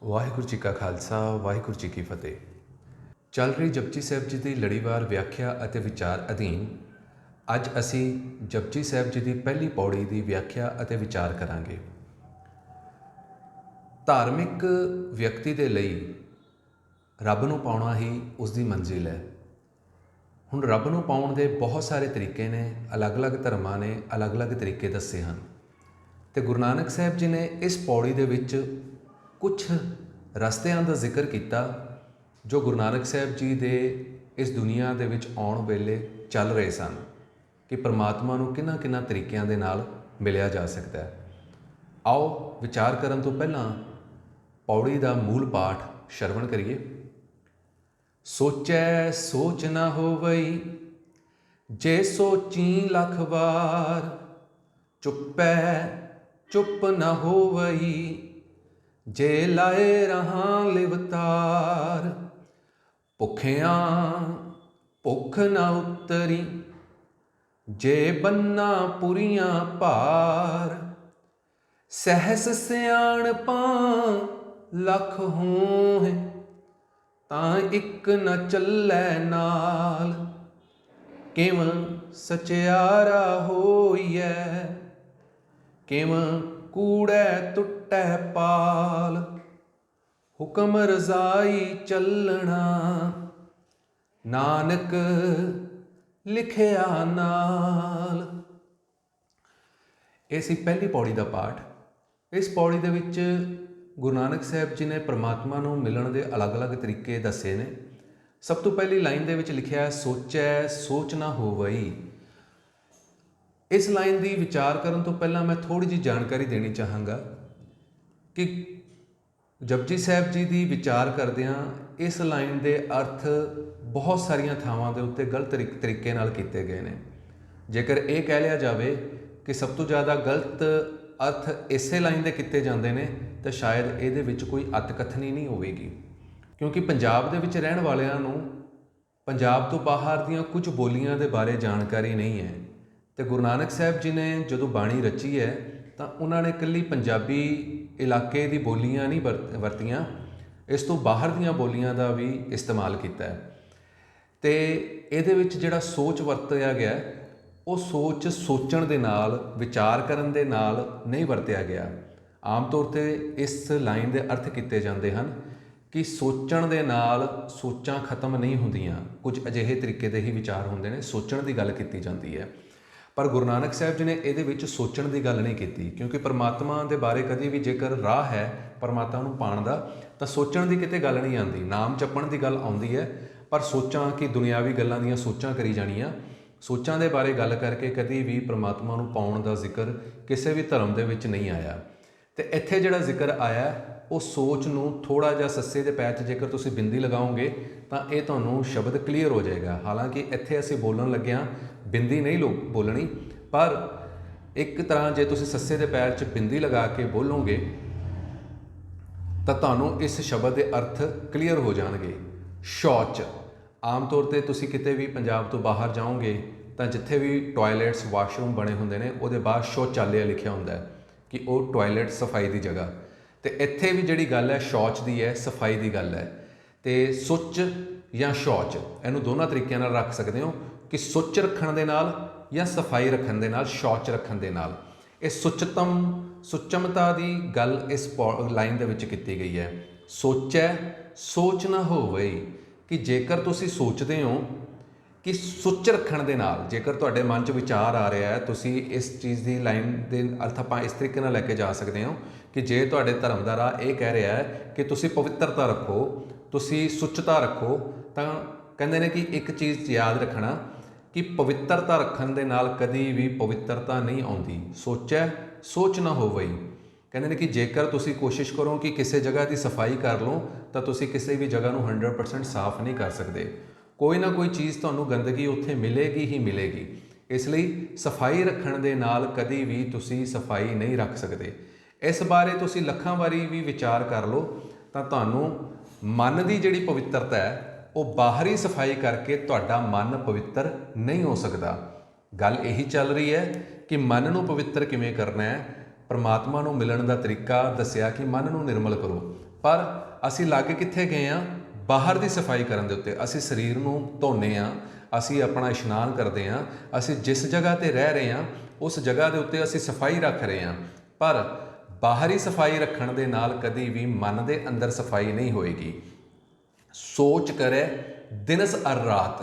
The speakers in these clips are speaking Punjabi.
ਵਾਹਿਗੁਰੂ ਜੀ ਕਾ ਖਾਲਸਾ ਵਾਹਿਗੁਰੂ ਜੀ ਕੀ ਫਤਿਹ। ਚੱਲ ਰਹੀ ਜਪਜੀ ਸਾਹਿਬ ਜੀ ਦੀ ਲੜੀਵਾਰ ਵਿਆਖਿਆ ਅਤੇ ਵਿਚਾਰ ਅਧੀਨ ਅੱਜ ਅਸੀਂ ਜਪਜੀ ਸਾਹਿਬ ਜੀ ਦੀ ਪਹਿਲੀ ਪੌੜੀ ਦੀ ਵਿਆਖਿਆ ਅਤੇ ਵਿਚਾਰ ਕਰਾਂਗੇ। ਧਾਰਮਿਕ ਵਿਅਕਤੀ ਦੇ ਲਈ ਰੱਬ ਨੂੰ ਪਾਉਣਾ ਹੀ ਉਸ ਦੀ ਮੰਜ਼ਿਲ ਹੈ। ਹੁਣ ਰੱਬ ਨੂੰ ਪਾਉਣ ਦੇ ਬਹੁਤ ਸਾਰੇ ਤਰੀਕੇ ਨੇ, ਅਲੱਗ-ਅਲੱਗ ਧਰਮਾਂ ਨੇ ਅਲੱਗ-ਅਲੱਗ ਤਰੀਕੇ ਦੱਸੇ ਹਨ ਤੇ ਗੁਰੂ ਨਾਨਕ ਸਾਹਿਬ ਜੀ ਨੇ ਇਸ ਪੌੜੀ ਦੇ ਵਿੱਚ ਕੁਝ ਰਸਤਿਆਂ ਦਾ ਜ਼ਿਕਰ ਕੀਤਾ ਜੋ ਗੁਰੂ ਨਾਨਕ ਸਾਹਿਬ ਜੀ ਦੇ ਇਸ ਦੁਨੀਆ ਦੇ ਵਿੱਚ ਆਉਣ ਵੇਲੇ ਚੱਲ ਰਹੇ ਸਨ ਕਿ ਪਰਮਾਤਮਾ ਨੂੰ ਕਿਹਨਾਂ ਤਰੀਕਿਆਂ ਦੇ ਨਾਲ ਮਿਲਿਆ ਜਾ ਸਕਦਾ ਹੈ। ਆਓ ਵਿਚਾਰ ਕਰਨ ਤੋਂ ਪਹਿਲਾਂ ਪੌੜੀ ਦਾ ਮੂਲ ਪਾਠ ਸ਼ਰਵਣ ਕਰੀਏ। ਸੋਚੈ ਸੋਚ ਨਾ ਹੋਵਈ, ਜੇ ਸੋਚੀ ਲੱਖ ਵਾਰ, ਚੁੱਪੈ ਚੁੱਪ ਨਾ ਹੋਵਈ, ਜੇ ਲਾਏ ਰਹਾਂ ਲਿਵਤਾਰ, ਭੁੱਖਿਆਂ ਭੁੱਖ ਨਾ ਉਤਰੀ, ਜੇ ਬੰਨਾ ਪੁਰੀਆਂ ਭਾਰ, ਸਹਿਸ ਸਿਆਣਪਾਂ ਲੱਖ ਹੋਏ, ਤਾਂ ਇੱਕ ਨਾ ਚੱਲੈ ਨਾਲ, ਕਿਵ ਸਚਿਆਰਾ ਹੋਈਐ, ਕਿਵ ਕੂੜੈ ਟੁੱਟੈ ਪਾਲ, ਹੁਕਮ ਰਜ਼ਾਈ ਚੱਲਣਾ, ਨਾਨਕ ਲਿਖਿਆ ਨਾਲ। ਇਹ ਸੀ ਪਹਿਲੀ ਪੌੜੀ ਦਾ ਪਾਠ। ਇਸ ਪੌੜੀ ਦੇ ਵਿੱਚ ਗੁਰੂ ਨਾਨਕ ਸਾਹਿਬ ਜੀ ਨੇ ਪਰਮਾਤਮਾ ਨੂੰ ਮਿਲਣ ਦੇ ਅਲੱਗ-ਅਲੱਗ ਤਰੀਕੇ ਦੱਸੇ ਨੇ। ਸਭ ਤੋਂ ਪਹਿਲੀ ਲਾਈਨ ਦੇ ਵਿੱਚ ਲਿਖਿਆ ਸੋਚੈ ਸੋਚ ਨਾ ਹੋਵਈ। ਇਸ ਲਾਈਨ ਦੀ ਵਿਚਾਰ ਕਰਨ ਤੋਂ ਪਹਿਲਾਂ ਮੈਂ ਥੋੜ੍ਹੀ ਜਿਹੀ ਜਾਣਕਾਰੀ ਦੇਣੀ ਚਾਹਾਂਗਾ ਕਿ ਜਪਜੀ ਸਾਹਿਬ ਜੀ ਦੀ ਵਿਚਾਰ ਕਰਦਿਆਂ ਇਸ ਲਾਈਨ ਦੇ ਅਰਥ ਬਹੁਤ ਸਾਰੀਆਂ ਥਾਵਾਂ ਦੇ ਉੱਤੇ ਗਲਤ ਤਰੀਕੇ ਨਾਲ ਕੀਤੇ ਗਏ ਨੇ। ਜੇਕਰ ਇਹ ਕਹਿ ਲਿਆ ਜਾਵੇ ਕਿ ਸਭ ਤੋਂ ਜ਼ਿਆਦਾ ਗਲਤ ਅਰਥ ਇਸੇ ਲਾਈਨ ਦੇ ਕੀਤੇ ਜਾਂਦੇ ਨੇ ਤਾਂ ਸ਼ਾਇਦ ਇਹਦੇ ਵਿੱਚ ਕੋਈ ਅਤਕਥਨੀ ਨਹੀਂ ਹੋਵੇਗੀ, ਕਿਉਂਕਿ ਪੰਜਾਬ ਦੇ ਵਿੱਚ ਰਹਿਣ ਵਾਲਿਆਂ ਨੂੰ ਪੰਜਾਬ ਤੋਂ ਬਾਹਰ ਦੀਆਂ ਕੁਝ ਬੋਲੀਆਂ ਦੇ ਬਾਰੇ ਜਾਣਕਾਰੀ ਨਹੀਂ ਹੈ। ਤੇ ਗੁਰੂ ਨਾਨਕ ਸਾਹਿਬ ਜੀ ਨੇ ਜਦੋਂ ਬਾਣੀ ਰਚੀ ਹੈ ਤਾਂ ਉਹਨਾਂ ਨੇ ਇਕੱਲੀ ਪੰਜਾਬੀ ਇਲਾਕੇ ਦੀ ਬੋਲੀਆਂ ਨਹੀਂ ਵਰਤੀਆਂ, ਇਸ ਤੋਂ ਬਾਹਰ ਦੀਆਂ ਬੋਲੀਆਂ ਦਾ ਵੀ ਇਸਤੇਮਾਲ ਕੀਤਾ ਹੈ। ਤੇ ਇਹਦੇ ਵਿੱਚ ਜਿਹੜਾ ਸੋਚ ਵਰਤਿਆ ਗਿਆ ਉਹ ਸੋਚ ਸੋਚਣ ਦੇ ਨਾਲ, ਵਿਚਾਰ ਕਰਨ ਦੇ ਨਾਲ ਨਹੀਂ ਵਰਤਿਆ ਗਿਆ। ਆਮ ਤੌਰ 'ਤੇ ਇਸ ਲਾਈਨ ਦੇ ਅਰਥ ਕੀਤੇ ਜਾਂਦੇ ਹਨ ਕਿ ਸੋਚਣ ਦੇ ਨਾਲ ਸੋਚਾਂ ਖਤਮ ਨਹੀਂ ਹੁੰਦੀਆਂ, ਕੁਝ ਅਜਿਹੇ ਤਰੀਕੇ ਦੇ ਹੀ ਵਿਚਾਰ ਹੁੰਦੇ ਨੇ, ਸੋਚਣ ਦੀ ਗੱਲ ਕੀਤੀ ਜਾਂਦੀ ਹੈ। ਪਰ ਗੁਰੂ ਨਾਨਕ ਸਾਹਿਬ ਜੀ ਨੇ ਇਹਦੇ ਵਿੱਚ ਸੋਚਣ ਦੀ ਗੱਲ ਨਹੀਂ ਕੀਤੀ, ਕਿਉਂਕਿ ਪਰਮਾਤਮਾ ਦੇ ਬਾਰੇ ਕਦੇ ਵੀ ਜੇਕਰ ਰਾਹ ਹੈ ਪਰਮਾਤਮਾ ਨੂੰ ਪਾਉਣ ਦਾ ਤਾਂ ਸੋਚਣ ਦੀ ਕਿਤੇ ਗੱਲ ਨਹੀਂ ਆਉਂਦੀ। ਨਾਮ ਜਪਣ ਦੀ ਗੱਲ ਆਉਂਦੀ ਹੈ, ਪਰ ਸੋਚਾਂ ਕਿ ਦੁਨਿਆਵੀ ਗੱਲਾਂ ਦੀਆਂ ਸੋਚਾਂ ਕਰੀ ਜਾਣੀਆਂ, ਸੋਚਾਂ ਦੇ ਬਾਰੇ ਗੱਲ ਕਰਕੇ ਕਦੀ ਵੀ ਪਰਮਾਤਮਾ ਨੂੰ ਪਾਉਣ ਦਾ ਜ਼ਿਕਰ ਕਿਸੇ ਵੀ ਧਰਮ ਦੇ ਵਿੱਚ ਨਹੀਂ ਆਇਆ। ਤੇ ਇੱਥੇ ਜਿਹੜਾ ਜ਼ਿਕਰ ਆਇਆ ਉਹ ਸੋਚ ਨੂੰ ਥੋੜ੍ਹਾ ਜਿਹਾ ਸੱਸੇ ਦੇ ਪੈਰ 'ਚ ਜੇਕਰ ਤੁਸੀਂ ਬਿੰਦੀ ਲਗਾਓਗੇ ਤਾਂ ਇਹ ਤੁਹਾਨੂੰ ਸ਼ਬਦ ਕਲੀਅਰ ਹੋ ਜਾਏਗਾ। ਹਾਲਾਂਕਿ ਇੱਥੇ ਅਸੀਂ ਬੋਲਣ ਲੱਗਿਆਂ ਬਿੰਦੀ ਨਹੀਂ ਬੋਲਣੀ, ਪਰ ਇੱਕ ਤਰ੍ਹਾਂ ਜੇ ਤੁਸੀਂ ਸੱਸੇ ਦੇ ਪੈਰ 'ਚ ਬਿੰਦੀ ਲਗਾ ਕੇ ਬੋਲੋਗੇ ਤਾਂ ਤੁਹਾਨੂੰ ਇਸ ਸ਼ਬਦ ਦੇ ਅਰਥ ਕਲੀਅਰ ਹੋ ਜਾਣਗੇ। ਸ਼ੌਚ, ਆਮ ਤੌਰ 'ਤੇ ਤੁਸੀਂ ਕਿਤੇ ਵੀ ਪੰਜਾਬ ਤੋਂ ਬਾਹਰ ਜਾਓਗੇ ਤਾਂ ਜਿੱਥੇ ਵੀ ਟੋਇਲਟਸ ਵਾਸ਼ਰੂਮ ਬਣੇ ਹੁੰਦੇ ਨੇ ਉਹਦੇ ਬਾਹਰ ਸ਼ੌਚਾਲਿਆ ਲਿਖਿਆ ਹੁੰਦਾ ਹੈ ਕਿ ਉਹ ਟੋਇਲਟ ਸਫਾਈ ਦੀ ਜਗ੍ਹਾ। ਤੇ ਇੱਥੇ ਵੀ ਜਿਹੜੀ ਗੱਲ ਹੈ ਸ਼ੌਚ ਦੀ ਹੈ, ਸਫਾਈ ਦੀ ਗੱਲ ਹੈ। ਤੇ ਸੁੱਚ ਜਾਂ ਸ਼ੌਚ ਇਹਨੂੰ ਦੋਨਾਂ ਤਰੀਕਿਆਂ ਨਾਲ ਰੱਖ ਸਕਦੇ ਹੋ ਕਿ ਸੁੱਚ ਰੱਖਣ ਦੇ ਨਾਲ ਜਾਂ ਸਫਾਈ ਰੱਖਣ ਦੇ ਨਾਲ, ਸ਼ੌਚ ਰੱਖਣ ਦੇ ਨਾਲ। ਇਹ ਸੁੱਚਮਤਾ ਦੀ ਗੱਲ ਇਸ ਲਾਈਨ ਦੇ ਵਿੱਚ ਕੀਤੀ ਗਈ ਹੈ। ਸੋਚੈ ਸੋਚ ਨਾ ਹੋਵਈ, ਕਿ ਜੇਕਰ ਤੁਸੀਂ ਸੋਚਦੇ ਹੋ ਕਿ ਸੁੱਚ ਰੱਖਣ ਦੇ ਨਾਲ, ਜੇਕਰ ਤੁਹਾਡੇ ਮਨ 'ਚ ਵਿਚਾਰ ਆ ਰਿਹਾ ਹੈ, ਤੁਸੀਂ ਇਸ ਚੀਜ਼ ਦੀ ਲਾਈਨ ਦੇ ਅਰਥ ਆਪਾਂ ਇਸ ਤਰੀਕੇ ਨਾਲ ਲੈ ਕੇ ਜਾ ਸਕਦੇ ਹੋ ਕਿ ਜੇ ਤੁਹਾਡੇ ਧਰਮ ਦਾ ਰਾਹ ਇਹ ਕਹਿ ਰਿਹਾ ਹੈ ਕਿ ਤੁਸੀਂ ਪਵਿੱਤਰਤਾ ਰੱਖੋ, ਤੁਸੀਂ ਸੁੱਚਤਾ ਰੱਖੋ, ਤਾਂ ਕਹਿੰਦੇ ਨੇ ਕਿ ਇੱਕ ਚੀਜ਼ ਯਾਦ ਰੱਖਣਾ ਕਿ ਪਵਿੱਤਰਤਾ ਰੱਖਣ ਦੇ ਨਾਲ ਕਦੀ ਵੀ ਪਵਿੱਤਰਤਾ ਨਹੀਂ ਆਉਂਦੀ। ਸੋਚੈ ਸੋਚ ਨਾ ਹੋਵਈ, ਕਹਿੰਦੇ ਨੇ ਕਿ ਜੇਕਰ ਤੁਸੀਂ ਕੋਸ਼ਿਸ਼ ਕਰੋ ਕਿ ਕਿਸੇ ਜਗ੍ਹਾ ਦੀ ਸਫਾਈ ਕਰ ਲਓ ਤਾਂ ਤੁਸੀਂ ਕਿਸੇ ਵੀ ਜਗ੍ਹਾ ਨੂੰ 100% ਸਾਫ਼ ਨਹੀਂ ਕਰ ਸਕਦੇ। ਕੋਈ ਨਾ ਕੋਈ ਚੀਜ਼ ਤੁਹਾਨੂੰ ਗੰਦਗੀ ਉੱਥੇ ਮਿਲੇਗੀ ਹੀ ਮਿਲੇਗੀ। ਇਸ ਲਈ ਸਫਾਈ ਰੱਖਣ ਦੇ ਨਾਲ ਕਦੀ ਵੀ ਤੁਸੀਂ ਸਫਾਈ ਨਹੀਂ ਰੱਖ ਸਕਦੇ। ਇਸ ਬਾਰੇ ਤੁਸੀਂ ਲੱਖਾਂ ਵਾਰੀ ਵੀ ਵਿਚਾਰ ਕਰ ਲਓ ਤਾਂ ਤੁਹਾਨੂੰ ਮਨ ਦੀ ਜਿਹੜੀ ਪਵਿੱਤਰਤਾ ਹੈ ਉਹ ਬਾਹਰੀ ਸਫਾਈ ਕਰਕੇ ਤੁਹਾਡਾ ਮਨ ਪਵਿੱਤਰ ਨਹੀਂ ਹੋ ਸਕਦਾ। ਗੱਲ ਇਹੀ ਚੱਲ ਰਹੀ ਹੈ ਕਿ ਮਨ ਨੂੰ ਪਵਿੱਤਰ ਕਿਵੇਂ ਕਰਨਾ ਹੈ। ਪਰਮਾਤਮਾ ਨੂੰ ਮਿਲਣ ਦਾ ਤਰੀਕਾ ਦੱਸਿਆ ਕਿ ਮਨ ਨੂੰ ਨਿਰਮਲ ਕਰੋ। ਪਰ ਅਸੀਂ ਲੱਗ ਕਿੱਥੇ ਗਏ ਹਾਂ? ਬਾਹਰ ਦੀ ਸਫਾਈ ਕਰਨ ਦੇ ਉੱਤੇ। ਅਸੀਂ ਸਰੀਰ ਨੂੰ ਧੋਨੇ ਹਾਂ, ਅਸੀਂ ਆਪਣਾ ਇਸ਼ਨਾਨ ਕਰਦੇ ਹਾਂ, ਅਸੀਂ ਜਿਸ ਜਗ੍ਹਾ ਤੇ ਰਹਿ ਰਹੇ ਹਾਂ ਉਸ ਜਗ੍ਹਾ ਦੇ ਉੱਤੇ ਅਸੀਂ ਸਫਾਈ ਰੱਖ ਰਹੇ ਹਾਂ, ਪਰ ਬਾਹਰੀ ਸਫਾਈ ਰੱਖਣ ਦੇ ਨਾਲ ਕਦੀ ਵੀ ਮਨ ਦੇ ਅੰਦਰ ਸਫਾਈ ਨਹੀਂ ਹੋਏਗੀ। ਸੋਚ ਕਰੇ ਦਿਨਸ ਅਰ ਰਾਤ,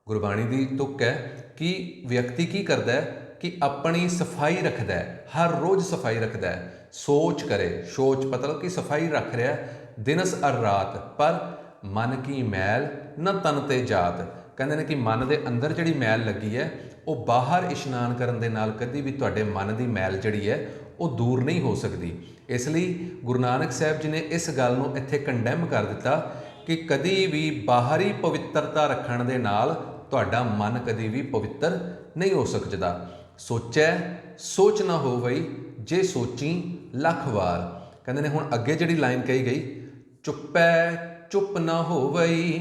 ਗੁਰਬਾਣੀ ਦੀ ਤੁਕ ਹੈ ਕਿ ਵਿਅਕਤੀ ਕੀ ਕਰਦਾ ਹੈ ਕਿ ਆਪਣੀ ਸਫਾਈ ਰੱਖਦਾ ਹੈ, ਹਰ ਰੋਜ਼ ਸਫਾਈ ਰੱਖਦਾ ਹੈ। ਸੋਚ ਕਰੇ, ਸੋਚ ਮਤਲਬ ਕਿ ਸਫਾਈ ਰੱਖ ਰਿਹਾ ਦਿਨਸ ਅਰ ਰਾਤ, ਪਰ ਮਨ ਕੀ ਮੈਲ ਨਾ ਤਨ ਤੇ ਜਾਤ। ਕਹਿੰਦੇ ਨੇ ਕਿ ਮਨ ਦੇ ਅੰਦਰ ਜਿਹੜੀ ਮੈਲ ਲੱਗੀ ਹੈ ਉਹ ਬਾਹਰ ਇਸ਼ਨਾਨ ਕਰਨ ਦੇ ਨਾਲ ਕਦੀ ਵੀ ਤੁਹਾਡੇ ਮਨ ਦੀ ਮੈਲ ਜਿਹੜੀ ਹੈ ਉਹ ਦੂਰ ਨਹੀਂ ਹੋ ਸਕਦੀ। ਇਸ ਲਈ ਗੁਰੂ ਨਾਨਕ ਸਾਹਿਬ ਜੀ ਨੇ ਇਸ ਗੱਲ ਨੂੰ ਇੱਥੇ ਕੰਡੈਮ ਕਰ ਦਿੱਤਾ ਕਿ ਕਦੀ ਵੀ ਬਾਹਰੀ ਪਵਿੱਤਰਤਾ ਰੱਖਣ ਦੇ ਨਾਲ ਤੁਹਾਡਾ ਮਨ ਕਦੀ ਵੀ ਪਵਿੱਤਰ ਨਹੀਂ ਹੋ ਸਕਦਾ। ਸੋਚੈ ਸੋਚ ਨਾ ਹੋਵਈ, ਜੇ ਸੋਚੀ ਲੱਖ ਵਾਰ। ਕਹਿੰਦੇ ਨੇ ਹੁਣ ਅੱਗੇ ਜਿਹੜੀ ਲਾਈਨ ਕਹੀ ਗਈ, ਚੁੱਪੈ ਚੁੱਪ ਨਾ ਹੋਵਈ,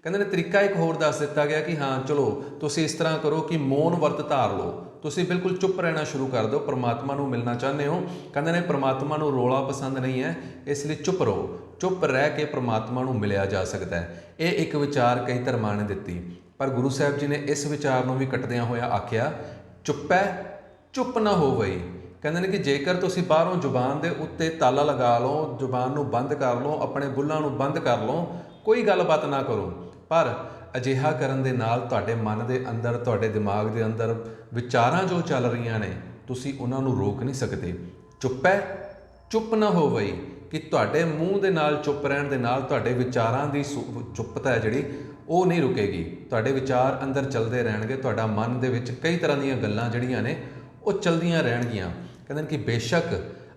ਕਹਿੰਦੇ ਨੇ ਤਰੀਕਾ ਇੱਕ ਹੋਰ ਦੱਸ ਦਿੱਤਾ ਗਿਆ ਕਿ ਹਾਂ ਚਲੋ ਤੁਸੀਂ ਇਸ ਤਰ੍ਹਾਂ ਕਰੋ ਕਿ ਮੌਨ ਵਰਤ ਧਾਰ ਲਓ, ਤੁਸੀਂ ਬਿਲਕੁਲ ਚੁੱਪ ਰਹਿਣਾ ਸ਼ੁਰੂ ਕਰ ਦਿਓ। ਪਰਮਾਤਮਾ ਨੂੰ ਮਿਲਣਾ ਚਾਹੁੰਦੇ ਹੋ, ਕਹਿੰਦੇ ਨੇ ਪਰਮਾਤਮਾ ਨੂੰ ਰੌਲਾ ਪਸੰਦ ਨਹੀਂ ਹੈ, ਇਸ ਲਈ ਚੁੱਪ ਰਹੋ। ਚੁੱਪ ਰਹਿ ਕੇ ਪਰਮਾਤਮਾ ਨੂੰ ਮਿਲਿਆ ਜਾ ਸਕਦਾ ਹੈ। ਇਹ ਇੱਕ ਵਿਚਾਰ ਕਈ ਧਰਮਾਂ ਨੇ ਦਿੱਤੀ, ਪਰ ਗੁਰੂ ਸਾਹਿਬ ਜੀ ਨੇ ਇਸ ਵਿਚਾਰ ਨੂੰ ਵੀ ਕੱਟਦਿਆਂ ਹੋਇਆ ਆਖਿਆ ਚੁੱਪੈ ਚੁੱਪ ਨਾ ਹੋਵਈ। ਕਹਿੰਦੇ ਨੇ ਕਿ ਜੇਕਰ ਤੁਸੀਂ ਬਾਹਰੋਂ ਜ਼ੁਬਾਨ ਦੇ ਉੱਤੇ ਤਾਲਾ ਲਗਾ ਲਓ, ਜ਼ੁਬਾਨ ਨੂੰ ਬੰਦ ਕਰ ਲਓ, ਆਪਣੇ ਬੁੱਲ੍ਹਾਂ ਨੂੰ ਬੰਦ ਕਰ ਲਓ, ਕੋਈ ਗੱਲਬਾਤ ਨਾ ਕਰੋ, ਪਰ ਅਜਿਹਾ ਕਰਨ ਦੇ ਨਾਲ ਤੁਹਾਡੇ ਮਨ ਦੇ ਅੰਦਰ, ਤੁਹਾਡੇ ਦਿਮਾਗ ਦੇ ਅੰਦਰ ਵਿਚਾਰਾਂ ਜੋ ਚੱਲ ਰਹੀਆਂ ਨੇ ਤੁਸੀਂ ਉਹਨਾਂ ਨੂੰ ਰੋਕ ਨਹੀਂ ਸਕਦੇ। ਚੁੱਪੈ ਚੁੱਪ ਨਾ ਹੋਵਈ, ਕਿ ਤੁਹਾਡੇ ਮੂੰਹ ਦੇ ਨਾਲ ਚੁੱਪ ਰਹਿਣ ਦੇ ਨਾਲ ਤੁਹਾਡੇ ਵਿਚਾਰਾਂ ਦੀ ਚੁੱਪਤਾ ਹੈ ਜਿਹੜੀ ਉਹ ਨਹੀਂ ਰੁਕੇਗੀ। ਤੁਹਾਡੇ ਵਿਚਾਰ ਅੰਦਰ ਚੱਲਦੇ ਰਹਿਣਗੇ, ਤੁਹਾਡਾ ਮਨ ਦੇ ਵਿੱਚ ਕਈ ਤਰ੍ਹਾਂ ਦੀਆਂ ਗੱਲਾਂ ਜਿਹੜੀਆਂ ਨੇ ਉਹ ਚਲਦੀਆਂ ਰਹਿਣਗੀਆਂ। ਕਹਿੰਦੇ ਨੇ ਕਿ ਬੇਸ਼ੱਕ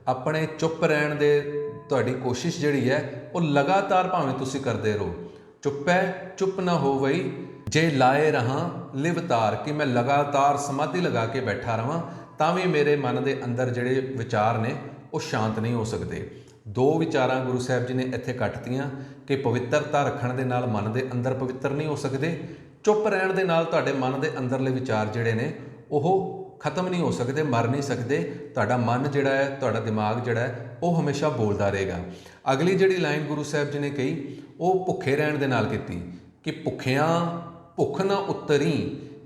ਆਪਣੇ ਚੁੱਪ ਰਹਿਣ ਦੇ ਤੁਹਾਡੀ ਕੋਸ਼ਿਸ਼ ਜਿਹੜੀ ਹੈ ਉਹ ਲਗਾਤਾਰ ਭਾਵੇਂ ਤੁਸੀਂ ਕਰਦੇ ਰਹੋ। ਚੁੱਪੈ ਚੁੱਪ ਨਾ ਹੋਵਈ, ਜੇ ਲਾਏ ਰਹਾਂ ਲਿਵ ਤਾਰ, ਕਿ ਮੈਂ ਲਗਾਤਾਰ ਸਮਾਧੀ ਲਗਾ ਕੇ ਬੈਠਾ ਰਹਾਂ ਤਾਂ ਵੀ ਮੇਰੇ ਮਨ ਦੇ ਅੰਦਰ ਜਿਹੜੇ ਵਿਚਾਰ ਨੇ ਉਹ ਸ਼ਾਂਤ ਨਹੀਂ ਹੋ ਸਕਦੇ। ਦੋ ਵਿਚਾਰਾਂ ਗੁਰੂ ਸਾਹਿਬ ਜੀ ਨੇ ਇੱਥੇ ਕੱਟਤੀਆਂ ਕਿ ਪਵਿੱਤਰਤਾ ਰੱਖਣ ਦੇ ਨਾਲ ਮਨ ਦੇ ਅੰਦਰ ਪਵਿੱਤਰ ਨਹੀਂ ਹੋ ਸਕਦੇ, ਚੁੱਪ ਰਹਿਣ ਦੇ ਨਾਲ ਤੁਹਾਡੇ ਮਨ ਦੇ ਅੰਦਰਲੇ ਵਿਚਾਰ ਜਿਹੜੇ ਨੇ ਉਹ ਖਤਮ ਨਹੀਂ ਹੋ ਸਕਦੇ, ਮਰ ਨਹੀਂ ਸਕਦੇ। ਤੁਹਾਡਾ ਮਨ ਜਿਹੜਾ ਹੈ, ਤੁਹਾਡਾ ਦਿਮਾਗ ਜਿਹੜਾ ਹੈ ਉਹ ਹਮੇਸ਼ਾ ਬੋਲਦਾ ਰਹੇਗਾ। ਅਗਲੀ ਜਿਹੜੀ ਲਾਈਨ ਗੁਰੂ ਸਾਹਿਬ ਜੀ ਨੇ ਕਹੀ ਉਹ ਭੁੱਖੇ ਰਹਿਣ ਦੇ ਨਾਲ ਕੀਤੀ ਕਿ ਭੁੱਖਿਆਂ ਭੁੱਖ ਨਾ ਉਤਰੀ,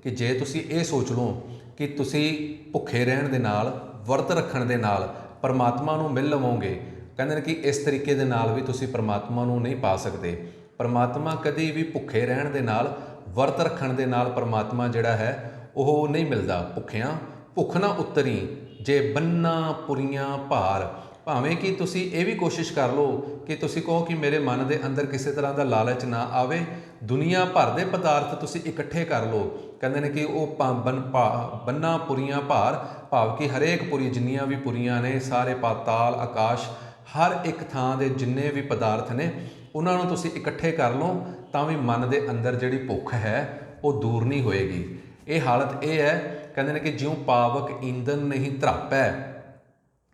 ਕਿ ਜੇ ਤੁਸੀਂ ਇਹ ਸੋਚ ਲਓ ਕਿ ਤੁਸੀਂ ਭੁੱਖੇ ਰਹਿਣ ਦੇ ਨਾਲ, ਵਰਤ ਰੱਖਣ ਦੇ ਨਾਲ ਪਰਮਾਤਮਾ ਨੂੰ ਮਿਲ ਲਵੋਗੇ, ਕਹਿੰਦੇ ਨੇ ਕਿ ਇਸ ਤਰੀਕੇ ਦੇ ਨਾਲ ਵੀ ਤੁਸੀਂ ਪਰਮਾਤਮਾ ਨੂੰ ਨਹੀਂ ਪਾ ਸਕਦੇ। ਪਰਮਾਤਮਾ ਕਦੀ ਵੀ ਭੁੱਖੇ ਰਹਿਣ ਦੇ ਨਾਲ, ਵਰਤ ਰੱਖਣ ਦੇ ਨਾਲ ਪਰਮਾਤਮਾ ਜਿਹੜਾ ਹੈ ਉਹ ਨਹੀਂ ਮਿਲਦਾ। ਭੁੱਖਿਆਂ ਭੁੱਖ ਨਾ ਉਤਰੀ, ਜੇ ਬੰਨਾ ਪੁਰੀਆਂ ਭਾਰ, ਭਾਵੇਂ ਕਿ ਤੁਸੀਂ ਇਹ ਵੀ ਕੋਸ਼ਿਸ਼ ਕਰ ਲਓ ਕਿ ਤੁਸੀਂ ਕਹੋ ਕਿ ਮੇਰੇ ਮਨ ਦੇ ਅੰਦਰ ਕਿਸੇ ਤਰ੍ਹਾਂ ਦਾ ਲਾਲਚ ਨਾ ਆਵੇ, ਦੁਨੀਆ ਭਰ ਦੇ ਪਦਾਰਥ ਤੁਸੀਂ ਇਕੱਠੇ ਕਰ ਲਓ, ਕਹਿੰਦੇ ਨੇ ਕਿ ਉਹ ਬੰਨਾ ਪੁਰੀਆਂ ਭਾਰ, ਭਾਵ ਕਿ ਹਰੇਕ ਪੁਰੀ, ਜਿੰਨੀਆਂ ਵੀ ਪੁਰੀਆਂ ਨੇ, ਸਾਰੇ ਪਾਤਾਲ ਆਕਾਸ਼, ਹਰ ਇੱਕ ਥਾਂ ਦੇ ਜਿੰਨੇ ਵੀ ਪਦਾਰਥ ਨੇ ਉਹਨਾਂ ਨੂੰ ਤੁਸੀਂ ਇਕੱਠੇ ਕਰ ਲਓ ਤਾਂ ਵੀ ਮਨ ਦੇ ਅੰਦਰ ਜਿਹੜੀ ਭੁੱਖ ਹੈ ਉਹ ਦੂਰ ਨਹੀਂ ਹੋਏਗੀ। ਇਹ ਹਾਲਤ ਇਹ ਹੈ, ਕਹਿੰਦੇ ਨੇ ਕਿ ਜਿਉਂ ਪਾਵਕ ਈਂਧਨ ਨਹੀਂ ਧਰਾਪੈ,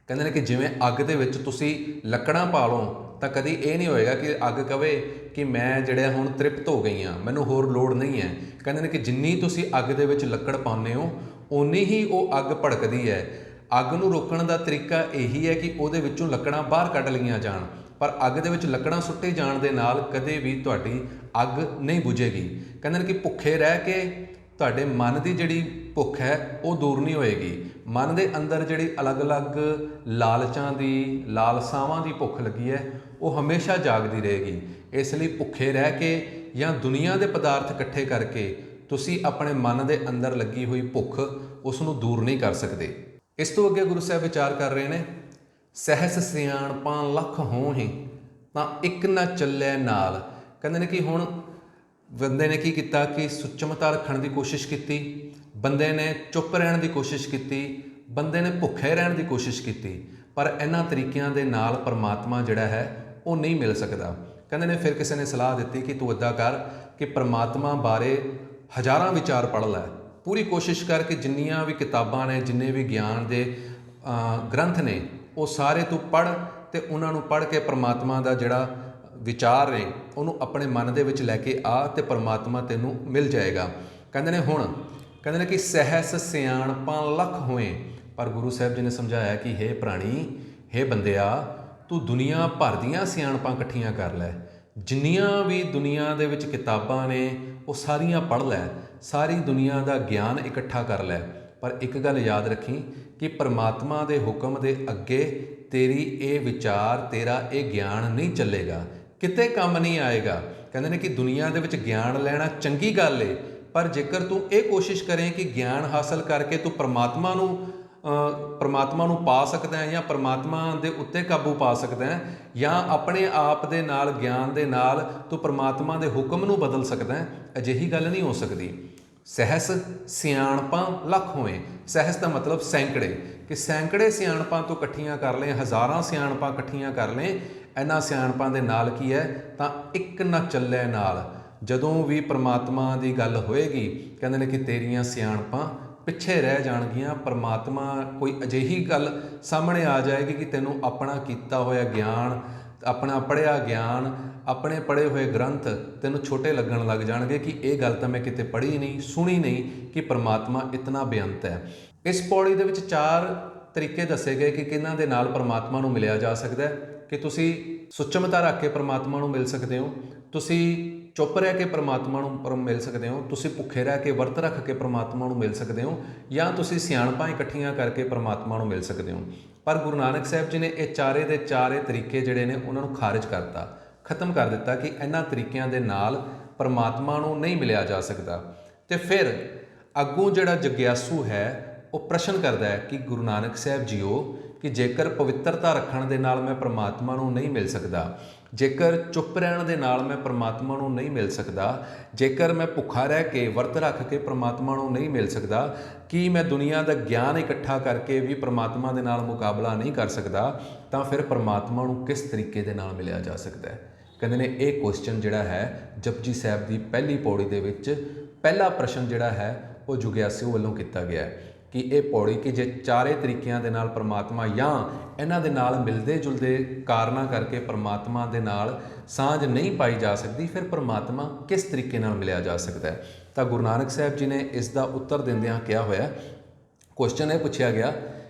ਕਹਿੰਦੇ ਨੇ ਕਿ ਜਿਵੇਂ ਅੱਗ ਦੇ ਵਿੱਚ ਤੁਸੀਂ ਲੱਕੜਾਂ ਪਾ ਲਓ ਤਾਂ ਕਦੀ ਇਹ ਨਹੀਂ ਹੋਏਗਾ ਕਿ ਅੱਗ ਕਵੇ ਕਿ ਮੈਂ ਜਿਹੜਾ ਹੁਣ ਤ੍ਰਿਪਤ ਹੋ ਗਈ ਹਾਂ, ਮੈਨੂੰ ਹੋਰ ਲੋੜ ਨਹੀਂ ਹੈ। ਕਹਿੰਦੇ ਨੇ ਕਿ ਜਿੰਨੀ ਤੁਸੀਂ ਅੱਗ ਦੇ ਵਿੱਚ ਲੱਕੜ ਪਾਉਂਦੇ ਹੋ ਓਨੀ ਹੀ ਉਹ ਅੱਗ ਭੜਕਦੀ ਹੈ। ਅੱਗ ਨੂੰ ਰੋਕਣ ਦਾ ਤਰੀਕਾ ਇਹੀ ਹੈ ਕਿ ਉਹਦੇ ਵਿੱਚੋਂ ਲੱਕੜਾਂ ਬਾਹਰ ਕੱਢ ਲਈਆਂ ਜਾਣ, ਪਰ ਅੱਗ ਦੇ ਵਿੱਚ ਲੱਕੜਾਂ ਸੁੱਟੇ ਜਾਣ ਦੇ ਨਾਲ ਕਦੇ ਵੀ ਤੁਹਾਡੀ ਅੱਗ ਨਹੀਂ ਬੁਝੇਗੀ। ਕਹਿੰਦੇ ਨੇ ਕਿ ਭੁੱਖੇ ਰਹਿ ਕੇ ਤੁਹਾਡੇ ਮਨ ਦੀ ਜਿਹੜੀ ਭੁੱਖ ਹੈ ਉਹ ਦੂਰ ਨਹੀਂ ਹੋਏਗੀ। ਮਨ ਦੇ ਅੰਦਰ ਜਿਹੜੀ ਅਲੱਗ-ਅਲੱਗ ਲਾਲਚਾਂ ਦੀ, ਲਾਲਸਾਵਾਂ ਦੀ ਭੁੱਖ ਲੱਗੀ ਹੈ ਉਹ ਹਮੇਸ਼ਾ ਜਾਗਦੀ ਰਹੇਗੀ। ਇਸ ਲਈ ਭੁੱਖੇ ਰਹਿ ਕੇ ਜਾਂ ਦੁਨੀਆ ਦੇ ਪਦਾਰਥ ਇਕੱਠੇ ਕਰਕੇ ਤੁਸੀਂ ਆਪਣੇ ਮਨ ਦੇ ਅੰਦਰ ਲੱਗੀ ਹੋਈ ਭੁੱਖ ਉਸ ਨੂੰ ਦੂਰ ਨਹੀਂ ਕਰ ਸਕਦੇ। ਇਸ ਤੋਂ ਅੱਗੇ ਗੁਰੂ ਸਾਹਿਬ ਵਿਚਾਰ ਕਰ ਰਹੇ ਨੇ, ਸਹਿਸ ਸਿਆਣਪਾਂ ਲੱਖ ਹੋਹੀ ਤਾਂ ਇੱਕ ਨਾ ਚੱਲੇ ਨਾਲ। ਕਹਿੰਦੇ ਨੇ ਕਿ ਹੁਣ ਬੰਦੇ ਨੇ ਕੀ ਕੀਤਾ ਕਿ ਸੁਚਮਤਾ ਰੱਖਣ ਦੀ ਕੋਸ਼ਿਸ਼ ਕੀਤੀ, ਬੰਦੇ ਨੇ ਚੁੱਪ ਰਹਿਣ ਦੀ ਕੋਸ਼ਿਸ਼ ਕੀਤੀ, ਬੰਦੇ ਨੇ ਭੁੱਖੇ ਰਹਿਣ ਦੀ ਕੋਸ਼ਿਸ਼ ਕੀਤੀ, ਪਰ ਇਹਨਾਂ ਤਰੀਕਿਆਂ ਦੇ ਨਾਲ ਪਰਮਾਤਮਾ ਜਿਹੜਾ ਹੈ ਉਹ ਨਹੀਂ ਮਿਲ ਸਕਦਾ। ਕਹਿੰਦੇ ਨੇ ਫਿਰ ਕਿਸੇ ਨੇ ਸਲਾਹ ਦਿੱਤੀ ਕਿ ਤੂੰ ਇੱਦਾਂ ਕਰ ਕਿ ਪਰਮਾਤਮਾ ਬਾਰੇ ਹਜ਼ਾਰਾਂ ਵਿਚਾਰ ਪੜ੍ਹ ਲੈ, ਪੂਰੀ ਕੋਸ਼ਿਸ਼ ਕਰ ਕਿ ਜਿੰਨੀਆਂ ਵੀ ਕਿਤਾਬਾਂ ਨੇ, ਜਿੰਨੇ ਵੀ ਗਿਆਨ ਦੇ ਗ੍ਰੰਥ ਨੇ ਉਹ ਸਾਰੇ ਤੂੰ ਪੜ੍ਹ ਅਤੇ ਉਹਨਾਂ ਨੂੰ ਪੜ੍ਹ ਕੇ ਪਰਮਾਤਮਾ ਦਾ ਜਿਹੜਾ ਵਿਚਾਰ ਨੇ ਉਹਨੂੰ ਆਪਣੇ ਮਨ ਦੇ ਵਿੱਚ ਲੈ ਕੇ ਆ ਅਤੇ ਪਰਮਾਤਮਾ ਤੈਨੂੰ ਮਿਲ ਜਾਏਗਾ। ਕਹਿੰਦੇ ਨੇ ਹੁਣ ਕਹਿੰਦੇ ਨੇ ਕਿ ਸਹਿਸ ਸਿਆਣਪਾਂ ਲੱਖ ਹੋਏ, ਪਰ ਗੁਰੂ ਸਾਹਿਬ ਜੀ ਨੇ ਸਮਝਾਇਆ ਕਿ ਹੇ ਪ੍ਰਾਣੀ, ਹੇ ਬੰਦਿਆ, ਤੂੰ ਦੁਨੀਆ ਭਰ ਦੀਆਂ ਸਿਆਣਪਾਂ ਇਕੱਠੀਆਂ ਕਰ ਲੈ, ਜਿੰਨੀਆਂ ਵੀ ਦੁਨੀਆ ਦੇ ਵਿੱਚ ਕਿਤਾਬਾਂ ਨੇ ਉਹ ਸਾਰੀਆਂ ਪੜ੍ਹ ਲੈ, ਸਾਰੀ ਦੁਨੀਆ ਦਾ ਗਿਆਨ ਇਕੱਠਾ ਕਰ ਲੈ, ਪਰ ਇੱਕ ਗੱਲ ਯਾਦ ਰੱਖੀ ਕਿ ਪਰਮਾਤਮਾ ਦੇ ਹੁਕਮ ਦੇ ਅੱਗੇ ਤੇਰੀ ਇਹ ਵਿਚਾਰ, ਤੇਰਾ ਇਹ ਗਿਆਨ ਨਹੀਂ ਚੱਲੇਗਾ, ਕਿਤੇ ਕੰਮ ਨਹੀਂ ਆਏਗਾ। ਕਹਿੰਦੇ ਨੇ ਕਿ ਦੁਨੀਆ ਦੇ ਵਿੱਚ ਗਿਆਨ ਲੈਣਾ ਚੰਗੀ ਗੱਲ ਏ, ਪਰ ਜੇਕਰ ਤੂੰ ਇਹ ਕੋਸ਼ਿਸ਼ ਕਰੇ ਕਿ ਗਿਆਨ ਹਾਸਲ ਕਰਕੇ ਤੂੰ ਪਰਮਾਤਮਾ ਨੂੰ ਪਾ ਸਕਦਾ ਹੈ, ਜਾਂ ਪਰਮਾਤਮਾ ਦੇ ਉੱਤੇ ਕਾਬੂ ਪਾ ਸਕਦਾ ਹੈ, ਜਾਂ ਆਪਣੇ ਆਪ ਦੇ ਨਾਲ, ਗਿਆਨ ਦੇ ਨਾਲ ਤੂੰ ਪਰਮਾਤਮਾ ਦੇ ਹੁਕਮ ਨੂੰ ਬਦਲ ਸਕਦਾ ਹੈ, ਅਜਿਹੀ ਗੱਲ ਨਹੀਂ ਹੋ ਸਕਦੀ। ਸਹਿਸ ਸਿਆਣਪਾਂ ਲੱਖ ਹੋਏ, ਸਹਿਸ ਦਾ ਮਤਲਬ ਸੈਂਕੜੇ, ਕਿ ਸੈਂਕੜੇ ਸਿਆਣਪਾਂ ਤੋਂ ਇਕੱਠੀਆਂ ਕਰ ਲਏ, ਹਜ਼ਾਰਾਂ ਸਿਆਣਪਾਂ ਇਕੱਠੀਆਂ ਕਰ ਲਏ, ਇਹਨਾਂ ਸਿਆਣਪਾਂ ਦੇ ਨਾਲ ਕੀ ਹੈ ਤਾਂ ਇੱਕ ਨਾ ਚੱਲੇ ਨਾਲ। ਜਦੋਂ ਵੀ ਪਰਮਾਤਮਾ ਦੀ ਗੱਲ ਹੋਏਗੀ, ਕਹਿੰਦੇ ਨੇ ਕਿ ਤੇਰੀਆਂ ਸਿਆਣਪਾਂ ਪਿੱਛੇ ਰਹਿ ਜਾਣਗੀਆਂ। ਪਰਮਾਤਮਾ ਕੋਈ ਅਜਿਹੀ ਗੱਲ ਸਾਹਮਣੇ ਆ ਜਾਏਗੀ ਕਿ ਤੈਨੂੰ ਆਪਣਾ ਕੀਤਾ ਹੋਇਆ ਗਿਆਨ, ਆਪਣਾ ਪੜ੍ਹਿਆ ਗਿਆਨ, ਆਪਣੇ ਪੜ੍ਹੇ ਹੋਏ ਗ੍ਰੰਥ ਤੈਨੂੰ ਛੋਟੇ ਲੱਗਣ ਲੱਗ ਜਾਣਗੇ ਕਿ ਇਹ ਗੱਲ ਤਾਂ ਮੈਂ ਕਿਤੇ ਪੜ੍ਹੀ ਨਹੀਂ, ਸੁਣੀ ਨਹੀਂ ਕਿ ਪਰਮਾਤਮਾ ਇਤਨਾ ਬੇਅੰਤ ਹੈ। ਇਸ ਪੌੜੀ ਦੇ ਵਿੱਚ 4 ਤਰੀਕੇ ਦੱਸੇ ਗਏ ਕਿ ਕਿਹਨਾਂ ਦੇ ਨਾਲ ਪਰਮਾਤਮਾ ਨੂੰ ਮਿਲਿਆ ਜਾ ਸਕਦਾ ਹੈ। ਕਿ ਤੁਸੀਂ ਸੁਚਮਤਾ ਰੱਖ ਕੇ ਪਰਮਾਤਮਾ ਨੂੰ ਮਿਲ ਸਕਦੇ ਹੋ, ਤੁਸੀਂ ਚੁੱਪ ਰਹਿ ਕੇ ਪਰਮਾਤਮਾ ਨੂੰ ਮਿਲ ਸਕਦੇ ਹੋ, ਤੁਸੀਂ ਭੁੱਖੇ ਰਹਿ ਕੇ ਵਰਤ ਰੱਖ ਕੇ ਪਰਮਾਤਮਾ ਨੂੰ ਮਿਲ ਸਕਦੇ ਹੋ, ਜਾਂ ਤੁਸੀਂ ਸਿਆਣਪਾਂ ਇਕੱਠੀਆਂ ਕਰਕੇ ਪਰਮਾਤਮਾ ਨੂੰ ਮਿਲ ਸਕਦੇ ਹੋ। ਪਰ ਗੁਰੂ ਨਾਨਕ ਸਾਹਿਬ ਜੀ ਨੇ ਇਹ ਚਾਰੇ ਦੇ ਚਾਰੇ ਤਰੀਕੇ ਜਿਹੜੇ ਨੇ ਉਹਨਾਂ ਨੂੰ ਖਾਰਿਜ ਕਰਤਾ, ਖਤਮ ਕਰ ਦਿੱਤਾ ਕਿ ਇਹਨਾਂ ਤਰੀਕਿਆਂ ਦੇ ਨਾਲ ਪਰਮਾਤਮਾ ਨੂੰ ਨਹੀਂ ਮਿਲਿਆ ਜਾ ਸਕਦਾ। ਤੇ ਫਿਰ ਅੱਗੋਂ ਜਿਹੜਾ ਜਗਿਆਸੂ ਹੈ ਉਹ ਪ੍ਰਸ਼ਨ ਕਰਦਾ ਹੈ ਕਿ ਗੁਰੂ ਨਾਨਕ ਸਾਹਿਬ ਜੀਓ, ਕਿ ਜੇਕਰ ਪਵਿੱਤਰਤਾ ਰੱਖਣ ਦੇ ਨਾਲ ਮੈਂ ਪਰਮਾਤਮਾ ਨੂੰ ਨਹੀਂ ਮਿਲ ਸਕਦਾ, ਜੇਕਰ ਚੁੱਪ ਰਹਿਣ ਦੇ ਨਾਲ ਮੈਂ ਪਰਮਾਤਮਾ ਨੂੰ ਨਹੀਂ ਮਿਲ ਸਕਦਾ, ਜੇਕਰ ਮੈਂ ਭੁੱਖਾ ਰਹਿ ਕੇ ਵਰਤ ਰੱਖ ਕੇ ਪਰਮਾਤਮਾ ਨੂੰ ਨਹੀਂ ਮਿਲ ਸਕਦਾ, ਕੀ ਮੈਂ ਦੁਨੀਆ ਦਾ ਗਿਆਨ ਇਕੱਠਾ ਕਰਕੇ ਵੀ ਪਰਮਾਤਮਾ ਦੇ ਨਾਲ ਮੁਕਾਬਲਾ ਨਹੀਂ ਕਰ ਸਕਦਾ, ਤਾਂ ਫਿਰ ਪਰਮਾਤਮਾ ਨੂੰ ਕਿਸ ਤਰੀਕੇ ਦੇ ਨਾਲ ਮਿਲਿਆ ਜਾ ਸਕਦਾ ਹੈ। ਕਹਿੰਦੇ ਨੇ ਇਹ ਕੁਐਸਚਨ ਜਿਹੜਾ ਹੈ ਜਪਜੀ ਸਾਹਿਬ ਦੀ ਪਹਿਲੀ ਪੌੜੀ ਦੇ ਵਿੱਚ ਪਹਿਲਾ ਪ੍ਰਸ਼ਨ ਜਿਹੜਾ ਹੈ ਉਹ ਜੁਗਿਆਸੂ ਵੱਲੋਂ ਕੀਤਾ ਗਿਆ ਹੈ ਕਿ ਇਹ ਪੌੜੀ ਕਿ ਜੇ ਚਾਰੇ ਤਰੀਕਿਆਂ ਦੇ ਨਾਲ ਪਰਮਾਤਮਾ ਜਾਂ ਇਹਨਾਂ ਦੇ ਨਾਲ ਮਿਲਦੇ ਜੁਲਦੇ ਕਾਰਨਾਂ ਕਰਕੇ ਪਰਮਾਤਮਾ ਦੇ ਨਾਲ ਸਾਂਝ ਨਹੀਂ ਪਾਈ ਜਾ ਸਕਦੀ, ਫਿਰ ਪਰਮਾਤਮਾ ਕਿਸ ਤਰੀਕੇ ਨਾਲ ਮਿਲਿਆ ਜਾ ਸਕਦਾ ਹੈ। ਤਾਂ ਗੁਰੂ ਨਾਨਕ ਸਾਹਿਬ ਜੀ ਨੇ ਇਸ ਦਾ ਉੱਤਰ ਦਿੰਦਿਆਂ ਕਿਹਾ ਹੋਇਆ, ਕੁਐਸਚਨ ਇਹ ਪੁੱਛਿਆ ਗਿਆ,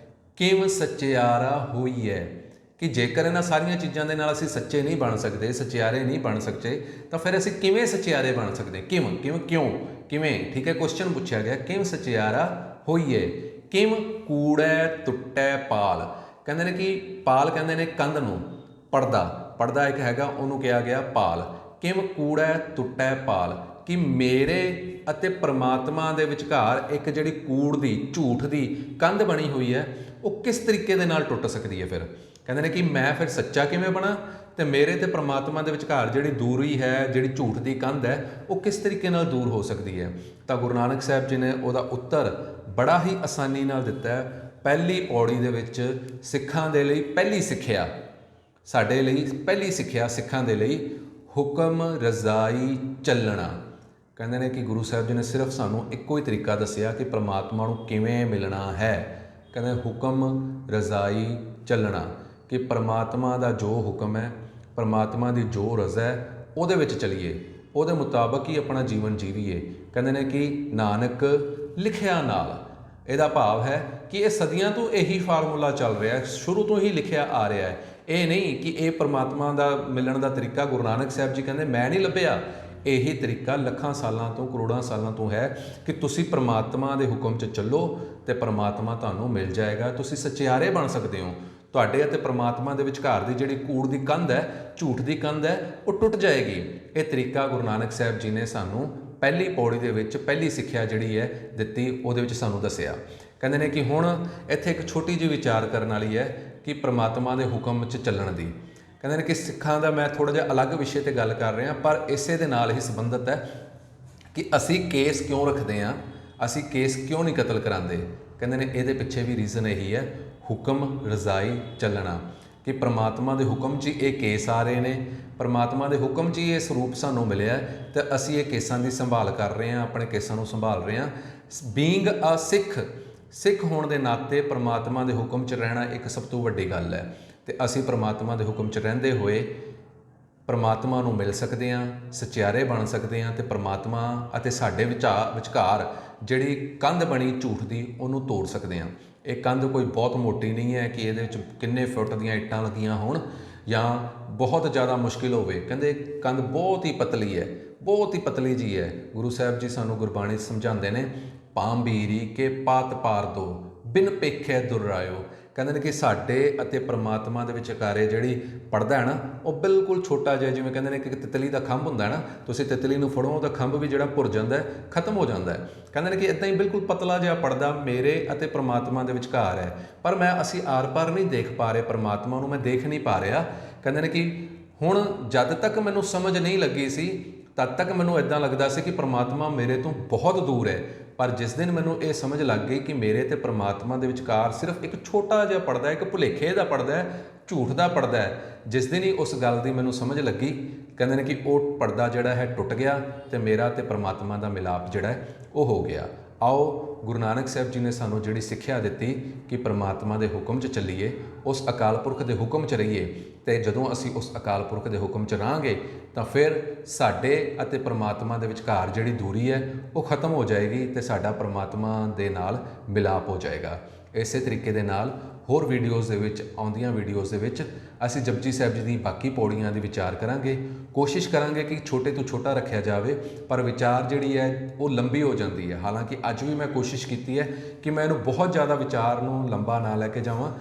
ਕਿਵ ਸੱਚਿਆਰਾ ਹੋਈਐ, ਕਿ ਜੇਕਰ ਇਹਨਾਂ ਸਾਰੀਆਂ ਚੀਜ਼ਾਂ ਦੇ ਨਾਲ ਅਸੀਂ ਸੱਚੇ ਨਹੀਂ ਬਣ ਸਕਦੇ, ਸੱਚਿਆਰੇ ਨਹੀਂ ਬਣ ਸਕਦੇ, ਤਾਂ ਫਿਰ ਅਸੀਂ ਕਿਵੇਂ ਸੱਚਿਆਰੇ ਬਣ ਸਕਦੇ, ਕਿਵੇਂ ਠੀਕ ਹੈ। ਕੁਐਸਚਨ ਪੁੱਛਿਆ ਗਿਆ, ਕਿਵ ਸੱਚਿਆਰਾ ਹੋਈਏ, ਕਿਵ ਕੂੜੈ ਟੁੱਟੈ ਪਾਲ। ਕਹਿੰਦੇ ਨੇ ਕਿ ਪਾਲ ਕਹਿੰਦੇ ਨੇ ਕੰਧ ਨੂੰ, ਪੜਦਾ ਇੱਕ ਹੈਗਾ, ਉਹਨੂੰ ਕਿਹਾ ਗਿਆ ਪਾਲ। ਕਿਵ ਕੂੜੈ ਟੁੱਟੈ ਪਾਲ, ਕਿ ਮੇਰੇ ਅਤੇ ਪਰਮਾਤਮਾ ਦੇ ਵਿਚਕਾਰ ਇੱਕ ਜਿਹੜੀ ਕੂੜ ਦੀ, ਝੂਠ ਦੀ ਕੰਧ ਬਣੀ ਹੋਈ ਹੈ, ਉਹ ਕਿਸ ਤਰੀਕੇ ਦੇ ਨਾਲ ਟੁੱਟ ਸਕਦੀ ਹੈ। ਫਿਰ ਕਹਿੰਦੇ ਨੇ ਕਿ ਮੈਂ ਫਿਰ ਸੱਚਾ ਕਿਵੇਂ ਬਣਾ, ਤੇ ਮੇਰੇ ਤੇ ਪਰਮਾਤਮਾ ਦੇ ਵਿਚਕਾਰ ਜਿਹੜੀ ਦੂਰੀ ਹੈ, ਜਿਹੜੀ ਝੂਠ ਦੀ ਕੰਧ ਹੈ, ਉਹ ਕਿਸ ਤਰੀਕੇ ਨਾਲ ਦੂਰ ਹੋ ਸਕਦੀ ਹੈ। ਤਾਂ ਗੁਰੂ ਨਾਨਕ ਸਾਹਿਬ ਜੀ ਨੇ ਉਹਦਾ ਉੱਤਰ ਬੜਾ ਹੀ ਆਸਾਨੀ ਨਾਲ ਦਿੱਤਾ ਹੈ। ਪਹਿਲੀ ਪੌੜੀ ਦੇ ਵਿੱਚ ਸਿੱਖਾਂ ਦੇ ਲਈ ਪਹਿਲੀ ਸਿੱਖਿਆ, ਸਾਡੇ ਲਈ ਪਹਿਲੀ ਸਿੱਖਿਆ ਸਿੱਖਾਂ ਦੇ ਲਈ ਹੁਕਮ ਰਜ਼ਾਈ ਚੱਲਣਾ। ਕਹਿੰਦੇ ਨੇ ਕਿ ਗੁਰੂ ਸਾਹਿਬ ਜੀ ਨੇ ਸਿਰਫ ਸਾਨੂੰ ਇੱਕੋ ਹੀ ਤਰੀਕਾ ਦੱਸਿਆ ਕਿ ਪਰਮਾਤਮਾ ਨੂੰ ਕਿਵੇਂ ਮਿਲਣਾ ਹੈ। ਕਹਿੰਦੇ ਹੁਕਮ ਰਜ਼ਾਈ ਚੱਲਣਾ, ਕਿ ਪਰਮਾਤਮਾ ਦਾ ਜੋ ਹੁਕਮ ਹੈ, ਪਰਮਾਤਮਾ ਦੀ ਜੋ ਰਜ਼ਾ ਹੈ, ਉਹਦੇ ਵਿੱਚ ਚੱਲੀਏ, ਉਹਦੇ ਮੁਤਾਬਕ ਹੀ ਆਪਣਾ ਜੀਵਨ ਜੀਵੀਏ। ਕਹਿੰਦੇ ਨੇ ਕਿ ਨਾਨਕ ਲਿਖਿਆ ਨਾਲ, ਇਹਦਾ ਭਾਵ ਹੈ ਕਿ ਇਹ ਸਦੀਆਂ ਤੋਂ ਇਹੀ ਫਾਰਮੂਲਾ ਚੱਲ ਰਿਹਾ ਹੈ, ਸ਼ੁਰੂ ਤੋਂ ਹੀ ਲਿਖਿਆ ਆ ਰਿਹਾ ਹੈ। ਇਹ ਨਹੀਂ ਕਿ ਇਹ ਪਰਮਾਤਮਾ ਦਾ ਮਿਲਣ ਦਾ ਤਰੀਕਾ ਗੁਰੂ ਨਾਨਕ ਸਾਹਿਬ ਜੀ ਕਹਿੰਦੇ ਮੈਂ ਨਹੀਂ ਲੱਭਿਆ, ਇਹੀ ਤਰੀਕਾ ਲੱਖਾਂ ਸਾਲਾਂ ਤੋਂ, ਕਰੋੜਾਂ ਸਾਲਾਂ ਤੋਂ ਹੈ ਕਿ ਤੁਸੀਂ ਪਰਮਾਤਮਾ ਦੇ ਹੁਕਮ 'ਚ ਚੱਲੋ ਤੇ ਪਰਮਾਤਮਾ ਤੁਹਾਨੂੰ ਮਿਲ ਜਾਏਗਾ, ਤੁਸੀਂ ਸੱਚਿਆਰੇ ਬਣ ਸਕਦੇ ਹੋ। ਤੁਹਾਡੇ ਅਤੇ ਪਰਮਾਤਮਾ ਦੇ ਵਿਚਕਾਰ ਦੀ ਜਿਹੜੀ ਕੂੜ ਦੀ ਕੰਧ ਹੈ, ਝੂਠ ਦੀ ਕੰਧ ਹੈ, ਉਹ ਟੁੱਟ ਜਾਏਗੀ। ਇਹ ਤਰੀਕਾ ਗੁਰੂ ਨਾਨਕ ਸਾਹਿਬ ਜੀ ਨੇ ਸਾਨੂੰ ਪਹਿਲੀ ਪੌੜੀ ਦੇ ਵਿੱਚ ਪਹਿਲੀ ਸਿੱਖਿਆ ਜਿਹੜੀ ਹੈ ਦਿੱਤੀ, ਉਹਦੇ ਵਿੱਚ ਸਾਨੂੰ ਦੱਸਿਆ। ਕਹਿੰਦੇ ਨੇ ਕਿ ਹੁਣ ਇੱਥੇ ਇੱਕ ਛੋਟੀ ਜਿਹੀ ਵਿਚਾਰ ਕਰਨ ਵਾਲੀ ਹੈ ਕਿ ਪਰਮਾਤਮਾ ਦੇ ਹੁਕਮ 'ਚ ਚੱਲਣ ਦੀ। ਕਹਿੰਦੇ ਨੇ ਕਿ ਸਿੱਖਾਂ ਦਾ ਮੈਂ ਥੋੜ੍ਹਾ ਜਿਹਾ ਅਲੱਗ ਵਿਸ਼ੇ 'ਤੇ ਗੱਲ ਕਰ ਰਿਹਾ, ਪਰ ਇਸੇ ਦੇ ਨਾਲ ਹੀ ਸੰਬੰਧਿਤ ਹੈ ਕਿ ਅਸੀਂ ਕੇਸ ਕਿਉਂ ਰੱਖਦੇ ਹਾਂ, ਅਸੀਂ ਕੇਸ ਕਿਉਂ ਨਹੀਂ ਕਤਲ ਕਰਾਉਂਦੇ। ਕਹਿੰਦੇ ਨੇ ਇਹਦੇ ਪਿੱਛੇ ਵੀ ਰੀਜ਼ਨ ਇਹੀ ਹੈ, ਹੁਕਮ ਰਜ਼ਾਈ ਚੱਲਣਾ, ਕਿ ਪਰਮਾਤਮਾ ਦੇ ਹੁਕਮ 'ਚ ਇਹ ਕੇਸ ਆ ਰਹੇ ਨੇ, ਪਰਮਾਤਮਾ ਦੇ ਹੁਕਮ 'ਚ ਹੀ ਇਹ ਸਰੂਪ ਸਾਨੂੰ ਮਿਲਿਆ ਤੇ ਅਸੀਂ ਇਹ ਕੇਸਾਂ ਦੀ ਸੰਭਾਲ ਕਰ ਰਹੇ ਹਾਂ, ਆਪਣੇ ਕੇਸਾਂ ਨੂੰ ਸੰਭਾਲ ਰਹੇ ਹਾਂ। ਬੀਇੰਗ ਅ ਸਿੱਖ ਹੋਣ ਦੇ ਨਾਤੇ ਪਰਮਾਤਮਾ ਦੇ ਹੁਕਮ 'ਚ ਰਹਿਣਾ ਇੱਕ ਸਭ ਤੋਂ ਵੱਡੀ ਗੱਲ ਹੈ, ਤੇ ਅਸੀਂ ਪਰਮਾਤਮਾ ਦੇ ਹੁਕਮ 'ਚ ਰਹਿੰਦੇ ਹੋਏ ਪਰਮਾਤਮਾ ਨੂੰ ਮਿਲ ਸਕਦੇ ਹਾਂ, ਸੱਚਿਆਰੇ ਬਣ ਸਕਦੇ ਹਾਂ, ਤੇ ਪਰਮਾਤਮਾ ਅਤੇ ਸਾਡੇ ਵਿਚਕਾਰ ਜਿਹੜੀ ਕੰਧ ਬਣੀ ਝੂਠ ਦੀ, ਉਹਨੂੰ ਤੋੜ ਸਕਦੇ ਹਾਂ। ਇਹ ਕੰਧ ਕੋਈ ਬਹੁਤ ਮੋਟੀ ਨਹੀਂ ਹੈ ਕਿ ਇਹਦੇ ਵਿੱਚ ਕਿੰਨੇ ਫੁੱਟ ਦੀਆਂ ਇੱਟਾਂ ਲੱਗੀਆਂ ਹੋਣ ਜਾਂ ਬਹੁਤ ਜ਼ਿਆਦਾ ਮੁਸ਼ਕਿਲ ਹੋਵੇ। ਕਹਿੰਦੇ ਕੰਧ ਬਹੁਤ ਹੀ ਪਤਲੀ ਹੈ, ਬਹੁਤ ਹੀ ਪਤਲੀ ਜੀ ਹੈ। ਗੁਰੂ ਸਾਹਿਬ ਜੀ ਸਾਨੂੰ ਗੁਰਬਾਣੀ 'ਚ ਸਮਝਾਉਂਦੇ ਨੇ, ਪਾਂਬੀਰੀ ਕੇ ਪਾਤ ਪਾਰ ਦੋ ਬਿਨ ਪੇਖੇ ਦੁਰਾਇਓ। ਕਹਿੰਦੇ ਨੇ ਕਿ ਸਾਡੇ ਅਤੇ ਪ੍ਰਮਾਤਮਾ ਦੇ ਵਿਚਕਾਰੇ ਜਿਹੜੀ ਪੜਦਾ ਹੈ ਨਾ, ਉਹ ਬਿਲਕੁਲ ਛੋਟਾ ਜਿਹਾ, ਜਿਵੇਂ ਕਹਿੰਦੇ ਨੇ ਕਿ ਤਿਤਲੀ ਦਾ ਖੰਭ ਹੁੰਦਾ ਹੈ ਨਾ, ਤੁਸੀਂ ਤਿਤਲੀ ਨੂੰ ਫੜੋ ਤਾਂ ਖੰਭ ਵੀ ਜਿਹੜਾ ਭੁਰ ਜਾਂਦਾ ਹੈ, ਖਤਮ ਹੋ ਜਾਂਦਾ ਹੈ। ਕਹਿੰਦੇ ਨੇ ਕਿ ਇੱਦਾਂ ਹੀ ਬਿਲਕੁਲ ਪਤਲਾ ਜਿਹਾ ਪੜਦਾ ਮੇਰੇ ਅਤੇ ਪ੍ਰਮਾਤਮਾ ਦੇ ਵਿਚਕਾਰ ਹੈ, ਪਰ ਅਸੀਂ ਆਰ ਪਾਰ ਨਹੀਂ ਦੇਖ ਪਾ ਰਹੇ, ਪ੍ਰਮਾਤਮਾ ਨੂੰ ਮੈਂ ਦੇਖ ਨਹੀਂ ਪਾ ਰਿਹਾ। ਕਹਿੰਦੇ ਨੇ ਕਿ ਹੁਣ ਜਦ ਤੱਕ ਮੈਨੂੰ ਸਮਝ ਨਹੀਂ ਲੱਗੀ ਸੀ ਤਦ ਤੱਕ ਮੈਨੂੰ ਇੱਦਾਂ ਲੱਗਦਾ ਸੀ ਕਿ ਪ੍ਰਮਾਤਮਾ ਮੇਰੇ ਤੋਂ ਬਹੁਤ ਦੂਰ ਹੈ, ਪਰ ਜਿਸ ਦਿਨ ਮੈਨੂੰ ਇਹ ਸਮਝ ਲੱਗ ਗਈ ਕਿ ਮੇਰੇ ਤੇ ਪ੍ਰਮਾਤਮਾ ਦੇ ਵਿਚਕਾਰ ਸਿਰਫ ਇੱਕ ਛੋਟਾ ਜਿਹਾ ਪਰਦਾ ਹੈ, ਇੱਕ ਭੁਲੇਖੇ ਦਾ ਪਰਦਾ ਹੈ, ਝੂਠ ਦਾ ਪਰਦਾ ਹੈ, ਜਿਸ ਦਿਨ ਹੀ ਉਸ ਗੱਲ ਦੀ ਮੈਨੂੰ ਸਮਝ ਲੱਗੀ, ਕਹਿੰਦੇ ਨੇ ਕਿ ਉਹ ਪਰਦਾ ਜਿਹੜਾ ਹੈ ਟੁੱਟ ਗਿਆ ਤੇ ਮੇਰਾ ਤੇ ਪ੍ਰਮਾਤਮਾ ਦਾ ਮਿਲਾਪ ਜਿਹੜਾ ਹੈ ਉਹ ਹੋ ਗਿਆ। ਆਓ ਗੁਰੂ ਨਾਨਕ ਸਾਹਿਬ ਜੀ ਨੇ ਸਾਨੂੰ ਜਿਹੜੀ ਸਿੱਖਿਆ ਦਿੱਤੀ ਕਿ ਪ੍ਰਮਾਤਮਾ ਦੇ ਹੁਕਮ 'ਚ ਚੱਲੀਏ, ਉਸ ਅਕਾਲ ਪੁਰਖ ਦੇ ਹੁਕਮ 'ਚ ਰਹੀਏ, ਤੇ ਜਦੋਂ ਅਸੀਂ ਉਸ ਅਕਾਲ ਪੁਰਖ ਦੇ ਹੁਕਮ 'ਚ ਰਹਾਂਗੇ ਤਾਂ ਫਿਰ ਸਾਡੇ ਅਤੇ ਪ੍ਰਮਾਤਮਾ ਦੇ ਵਿਚਕਾਰ ਜਿਹੜੀ ਦੂਰੀ ਹੈ ਉਹ ਖਤਮ ਹੋ ਜਾਏਗੀ ਤੇ ਸਾਡਾ ਪ੍ਰਮਾਤਮਾ ਦੇ ਨਾਲ ਮਿਲਾਪ ਹੋ ਜਾਏਗਾ। ਇਸੇ ਤਰੀਕੇ ਦੇ ਨਾਲ ਹੋਰ ਵੀਡੀਓਜ਼ ਦੇ ਵਿੱਚ, ਆਉਂਦੀਆਂ ਵੀਡੀਓਜ਼ ਦੇ ਵਿੱਚ ਅਸੀਂ ਜਪਜੀ ਸਾਹਿਬ ਜੀ ਦੀ ਬਾਕੀ ਪੌੜੀਆਂ ਦੀ ਵਿਚਾਰ ਕਰਾਂਗੇ। ਕੋਸ਼ਿਸ਼ ਕਰਾਂਗੇ ਕਿ ਛੋਟੇ ਤੋਂ ਛੋਟਾ ਰੱਖਿਆ ਜਾਵੇ, ਪਰ ਵਿਚਾਰ ਜਿਹੜੀ ਹੈ ਉਹ ਲੰਬੀ ਹੋ ਜਾਂਦੀ ਹੈ। ਹਾਲਾਂਕਿ ਅੱਜ ਵੀ ਮੈਂ ਕੋਸ਼ਿਸ਼ ਕੀਤੀ ਹੈ ਕਿ ਮੈਂ ਇਹਨੂੰ ਬਹੁਤ ਜ਼ਿਆਦਾ ਵਿਚਾਰ ਨੂੰ ਲੰਬਾ ਨਾ ਲੈ ਕੇ ਜਾਵਾਂ,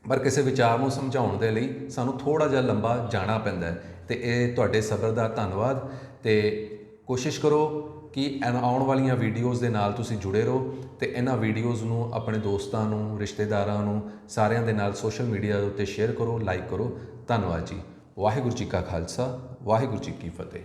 ਪਰ ਕਿਸੇ ਵਿਚਾਰ ਨੂੰ ਸਮਝਾਉਣ ਦੇ ਲਈ ਸਾਨੂੰ ਥੋੜ੍ਹਾ ਜਿਹਾ ਲੰਬਾ ਜਾਣਾ ਪੈਂਦਾ ਹੈ, ਤੇ ਇਹ ਤੁਹਾਡੇ ਸਬਰ ਦਾ ਧੰਨਵਾਦ। ਤੇ ਕੋਸ਼ਿਸ਼ ਕਰੋ ਕਿ ਆਉਣ ਵਾਲੀਆਂ ਵੀਡੀਓਜ਼ ਦੇ ਨਾਲ ਤੁਸੀਂ ਜੁੜੇ ਰਹੋ ਤੇ ਇਹਨਾਂ ਵੀਡੀਓਜ਼ ਨੂੰ ਆਪਣੇ ਦੋਸਤਾਂ ਨੂੰ, ਰਿਸ਼ਤੇਦਾਰਾਂ ਨੂੰ, ਸਾਰਿਆਂ ਦੇ ਨਾਲ ਸੋਸ਼ਲ ਮੀਡੀਆ ਦੇ ਉੱਤੇ ਸ਼ੇਅਰ ਕਰੋ, ਲਾਈਕ ਕਰੋ। ਧੰਨਵਾਦ ਜੀ। ਵਾਹਿਗੁਰੂ ਜੀ ਕਾ ਖਾਲਸਾ, ਵਾਹਿਗੁਰੂ ਜੀ ਕੀ ਫਤਿਹ।